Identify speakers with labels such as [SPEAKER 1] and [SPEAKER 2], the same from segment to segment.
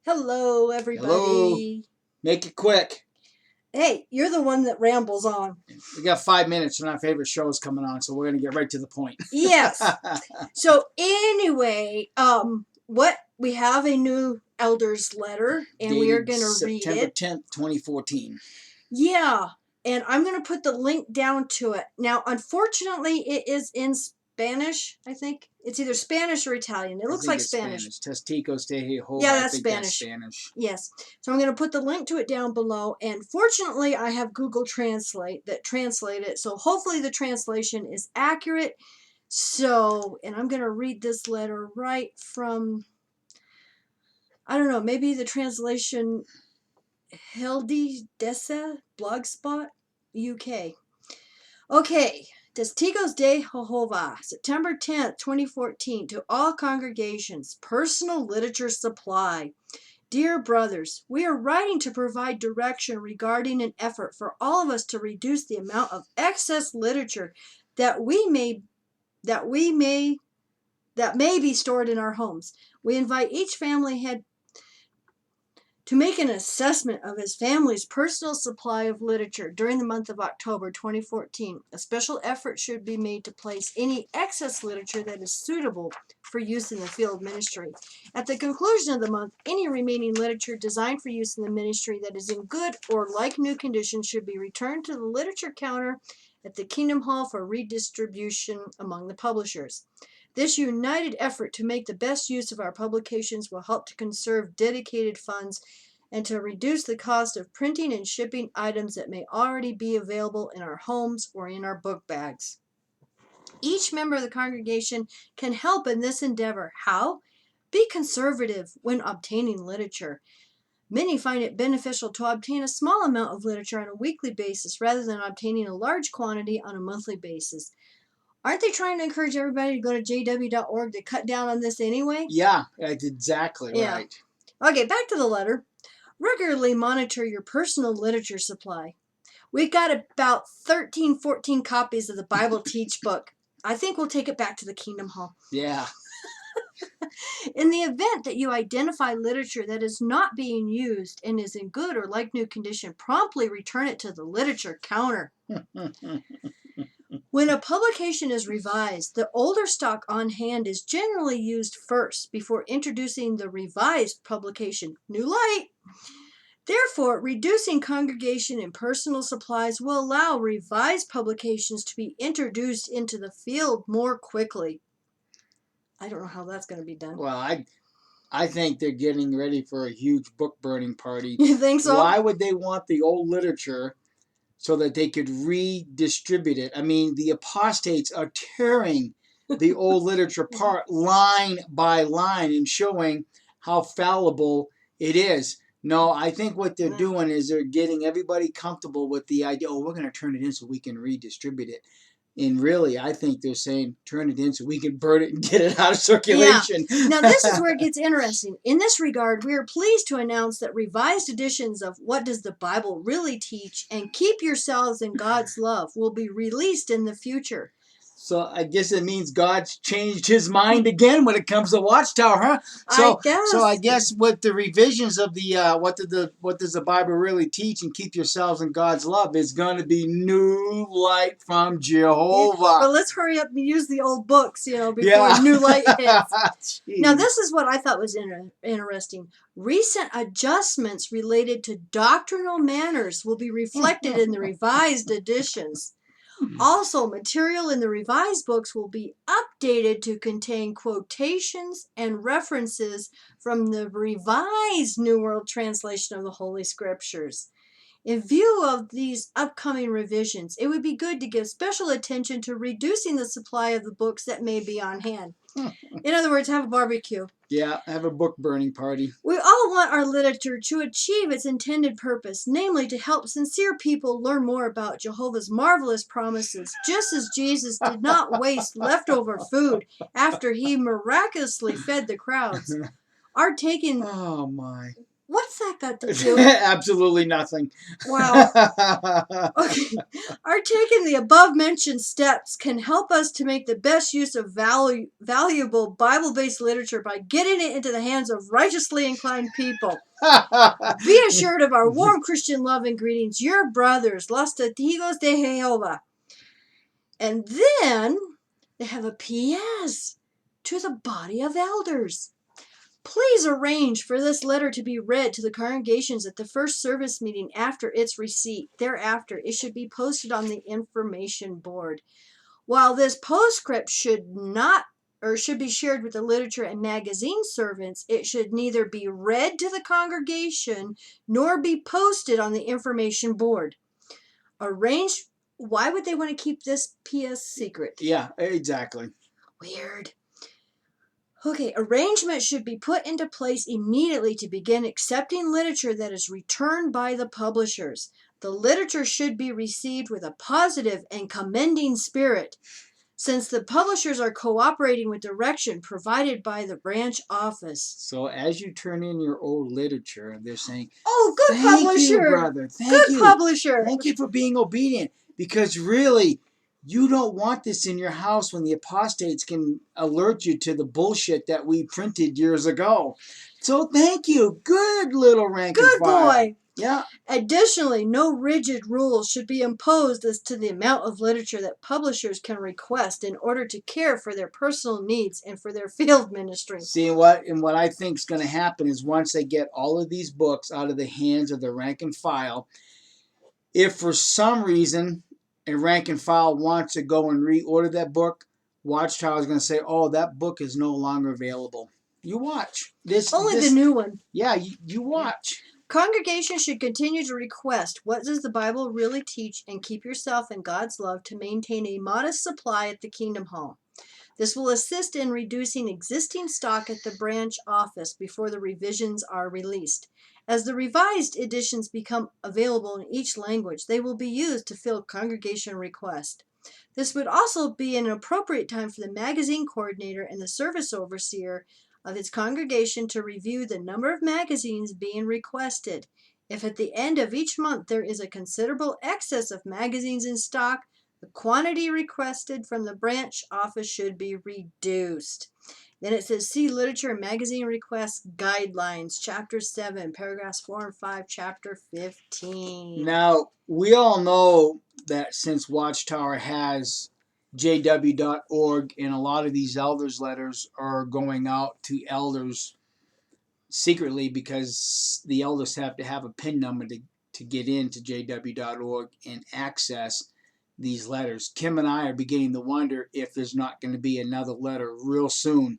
[SPEAKER 1] Hello,
[SPEAKER 2] Hello.
[SPEAKER 1] everybody.
[SPEAKER 2] Make it quick.
[SPEAKER 1] Hey, you're the one that rambles on.
[SPEAKER 2] We got 5 minutes and our favorite show is coming on, so we're going to get right to the point.
[SPEAKER 1] Yes. So anyway, what we have a new elders letter, and we are going to read
[SPEAKER 2] September
[SPEAKER 1] it.
[SPEAKER 2] 10th, 2014.
[SPEAKER 1] Yeah, and I'm going to put the link down to it. Now, unfortunately, it is in Spanish, I think. It's either Spanish or Italian. It looks like Spanish.
[SPEAKER 2] Testicos de Jehovah.
[SPEAKER 1] Yeah,
[SPEAKER 2] I
[SPEAKER 1] that's
[SPEAKER 2] think
[SPEAKER 1] Spanish.
[SPEAKER 2] That's Spanish.
[SPEAKER 1] Yes. So I'm going to put the link to it down below. And fortunately, I have Google Translate that translate it. So hopefully the translation is accurate. So, and I'm going to read this letter right from, I don't know, maybe the translation Hildy Dessa, Blogspot, UK. Okay. Testigos de Jehovah, September 10th, 2014, to all congregations, personal literature supply. Dear brothers, we are writing to provide direction regarding an effort for all of us to reduce the amount of excess literature that may be stored in our homes. We invite each family head to make an assessment of his family's personal supply of literature during the month of October 2014. A special effort should be made to place any excess literature that is suitable for use in the field ministry. At the conclusion of the month, any remaining literature designed for use in the ministry that is in good or like new condition should be returned to the literature counter at the Kingdom Hall for redistribution among the publishers. This united effort to make the best use of our publications will help to conserve dedicated funds and to reduce the cost of printing and shipping items that may already be available in our homes or in our book bags. Each member of the congregation can help in this endeavor. How? Be conservative when obtaining literature. Many find it beneficial to obtain a small amount of literature on a weekly basis rather than obtaining a large quantity on a monthly basis. Aren't they trying to encourage everybody to go to jw.org to cut down on this anyway?
[SPEAKER 2] Yeah, that's exactly right.
[SPEAKER 1] Okay, back to the letter. Regularly monitor your personal literature supply. We've got about 13, 14 copies of the Bible Teach book. I think we'll take it back to the Kingdom Hall.
[SPEAKER 2] Yeah.
[SPEAKER 1] In the event that you identify literature that is not being used and is in good or like new condition, promptly return it to the literature counter. When a publication is revised, the older stock on hand is generally used first before introducing the revised publication. New light! Therefore, reducing congregation and personal supplies will allow revised publications to be introduced into the field more quickly. I don't know how that's going to be done.
[SPEAKER 2] Well, I think they're getting ready for a huge book burning party.
[SPEAKER 1] You think so?
[SPEAKER 2] Why would they want the old literature so that they could redistribute it? I mean, the apostates are tearing the old literature apart line by line and showing how fallible it is. No, I think what they're doing is they're getting everybody comfortable with the idea, oh, we're going to turn it in so we can redistribute it. And really, I think they're saying, turn it in so we can burn it and get it out of circulation.
[SPEAKER 1] Yeah. Now, this is where it gets interesting. In this regard, we are pleased to announce that revised editions of What Does the Bible Really Teach and Keep Yourselves in God's Love will be released in the future.
[SPEAKER 2] So I guess it means God's changed his mind again when it comes to Watchtower, huh? I guess with the revisions of the what does the Bible really teach and keep yourselves in God's love is going to be new light from Jehovah.
[SPEAKER 1] Yeah, but let's hurry up and use the old books, before new light hits. Now, this is what I thought was interesting. Recent adjustments related to doctrinal manners will be reflected in the revised editions. Also, material in the revised books will be updated to contain quotations and references from the revised New World Translation of the Holy Scriptures. In view of these upcoming revisions, it would be good to give special attention to reducing the supply of the books that may be on hand. In other words, have a barbecue.
[SPEAKER 2] Yeah, have a book burning party.
[SPEAKER 1] We all want our literature to achieve its intended purpose, namely to help sincere people learn more about Jehovah's marvelous promises, just as Jesus did not waste leftover food after he miraculously fed the crowds.
[SPEAKER 2] Oh, my.
[SPEAKER 1] What's What's that got to do?
[SPEAKER 2] Absolutely nothing.
[SPEAKER 1] Wow. Okay. Our taking the above mentioned steps can help us to make the best use of valuable Bible based literature by getting it into the hands of righteously inclined people. Be assured of our warm Christian love and greetings, your brothers, Los Testigos de Jehovah. And then they have a P.S. to the body of elders. Please arrange for this letter to be read to the congregations at the first service meeting after its receipt. Thereafter, it should be posted on the information board. While this postscript should be shared with the literature and magazine servants, it should neither be read to the congregation nor be posted on the information board. Why would they want to keep this P.S. secret?
[SPEAKER 2] Yeah, exactly.
[SPEAKER 1] Weird. Okay, arrangement should be put into place immediately to begin accepting literature that is returned by the publishers. The literature should be received with a positive and commending spirit, since the publishers are cooperating with direction provided by the branch office.
[SPEAKER 2] So as you turn in your old literature, they're saying,
[SPEAKER 1] "Oh, good
[SPEAKER 2] thank
[SPEAKER 1] publisher,
[SPEAKER 2] you, brother. Thank
[SPEAKER 1] good
[SPEAKER 2] you.
[SPEAKER 1] publisher.
[SPEAKER 2] Thank you for being obedient. Because really, you don't want this in your house when the apostates can alert you to the bullshit that we printed years ago. So thank you. Good little rank and
[SPEAKER 1] Good
[SPEAKER 2] file.
[SPEAKER 1] boy."
[SPEAKER 2] Yeah.
[SPEAKER 1] Additionally, no rigid rules should be imposed as to the amount of literature that publishers can request in order to care for their personal needs and for their field ministry.
[SPEAKER 2] See what I think is going to happen is once they get all of these books out of the hands of the rank and file, if for some reason a rank and file wants to go and reorder that book, Watchtower is going to say, "Oh, that book is no longer available." You watch this.
[SPEAKER 1] Only the new one.
[SPEAKER 2] Yeah, you watch.
[SPEAKER 1] Congregations should continue to request, what does the Bible really teach, and keep yourself in God's love to maintain a modest supply at the Kingdom Hall. This will assist in reducing existing stock at the branch office before the revisions are released. As the revised editions become available in each language, they will be used to fill congregation requests. This would also be an appropriate time for the magazine coordinator and the service overseer of his congregation to review the number of magazines being requested. If at the end of each month there is a considerable excess of magazines in stock, the quantity requested from the branch office should be reduced. Then it says, see Literature and Magazine Requests Guidelines, Chapter 7, Paragraphs 4 and 5, Chapter 15.
[SPEAKER 2] Now, we all know that since Watchtower has jw.org, and a lot of these elders' letters are going out to elders secretly because the elders have to have a PIN number to get into jw.org and access these letters. Kim and I are beginning to wonder if there's not going to be another letter real soon.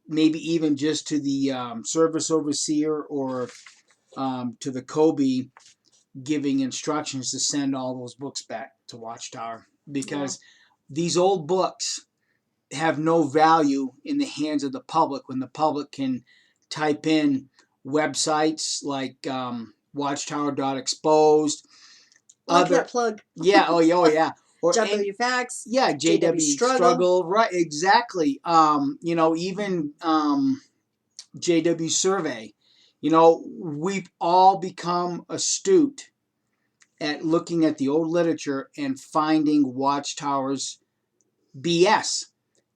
[SPEAKER 2] Maybe even just to the service overseer or to the Kobe, giving instructions to send all those books back to Watchtower. Because these old books have no value in the hands of the public when the public can type in websites like watchtower.exposed.
[SPEAKER 1] Like that plug.
[SPEAKER 2] Yeah, oh yeah. Or
[SPEAKER 1] JWFax.
[SPEAKER 2] Yeah, JW Struggle. Right, exactly. Even JW Survey. We've all become astute at looking at the old literature and finding Watchtower's BS.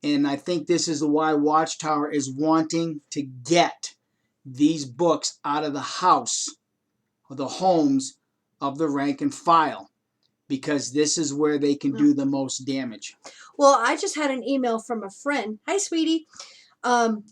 [SPEAKER 2] And I think this is why Watchtower is wanting to get these books out of the house, or the homes of the rank and file, because this is where they can do the most damage.
[SPEAKER 1] Well, I just had an email from a friend. Hi, sweetie. And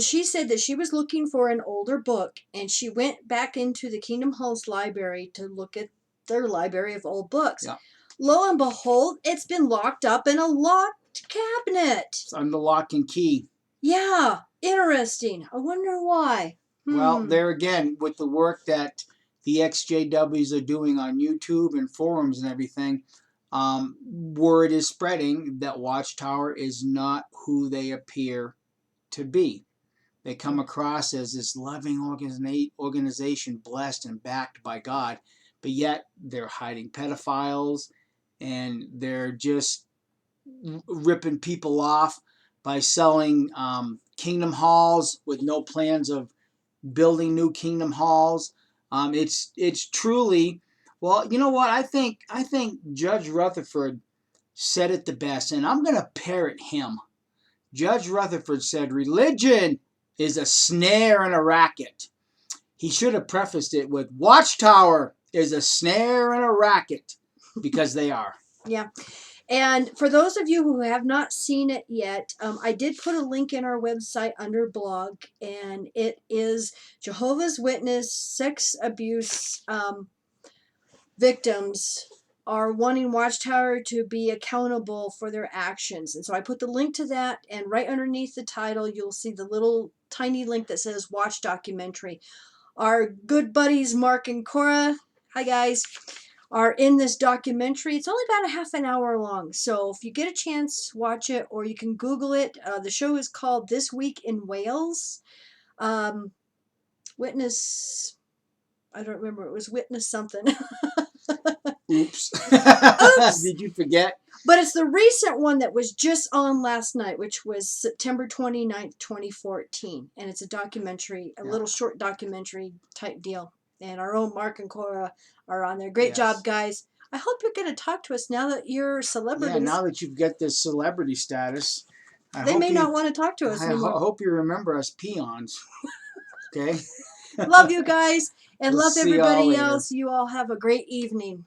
[SPEAKER 1] she said that she was looking for an older book, and she went back into the Kingdom Hall's library to look at their library of old books.
[SPEAKER 2] Yeah.
[SPEAKER 1] Lo and behold, it's been locked up in a locked cabinet.
[SPEAKER 2] It's under lock and key.
[SPEAKER 1] Yeah, interesting. I wonder why.
[SPEAKER 2] Well, there again, with the work that the XJWs are doing on YouTube and forums and everything, word is spreading that Watchtower is not who they appear to be. They come across as this loving organization, blessed and backed by God, but yet they're hiding pedophiles, and they're just ripping people off by selling Kingdom Halls with no plans of building new kingdom halls. It's truly, well, you know what? I think Judge Rutherford said it the best, and I'm gonna parrot him. Judge Rutherford said, "Religion is a snare and a racket." He should have prefaced it with, "Watchtower is a snare and a racket," because they are.
[SPEAKER 1] Yeah. And for those of you who have not seen it yet, I did put a link in our website under blog, and it is Jehovah's Witness sex abuse victims are wanting Watchtower to be accountable for their actions. And so I put the link to that, and right underneath the title, you'll see the little tiny link that says Watch Documentary. Our good buddies Mark and Cora, hi guys, are in this documentary. It's only about a half an hour long, so if you get a chance, watch it, or you can Google it. The show is called This Week in Wales. Witness, I don't remember, it was Witness something.
[SPEAKER 2] Oops.
[SPEAKER 1] Oops.
[SPEAKER 2] Did you forget?
[SPEAKER 1] But it's the recent one that was just on last night, which was September 29th, 2014. And it's a documentary, a little short documentary type deal. And our own Mark and Cora are on there. Great job, guys. I hope you're going to talk to us now that you're celebrities.
[SPEAKER 2] Yeah, now that you've got this celebrity status.
[SPEAKER 1] They may not want to talk to us anymore.
[SPEAKER 2] I hope you remember us peons. Okay?
[SPEAKER 1] Love you guys. And
[SPEAKER 2] We'll
[SPEAKER 1] love
[SPEAKER 2] see y'all
[SPEAKER 1] everybody
[SPEAKER 2] later.
[SPEAKER 1] else. You all have a great evening.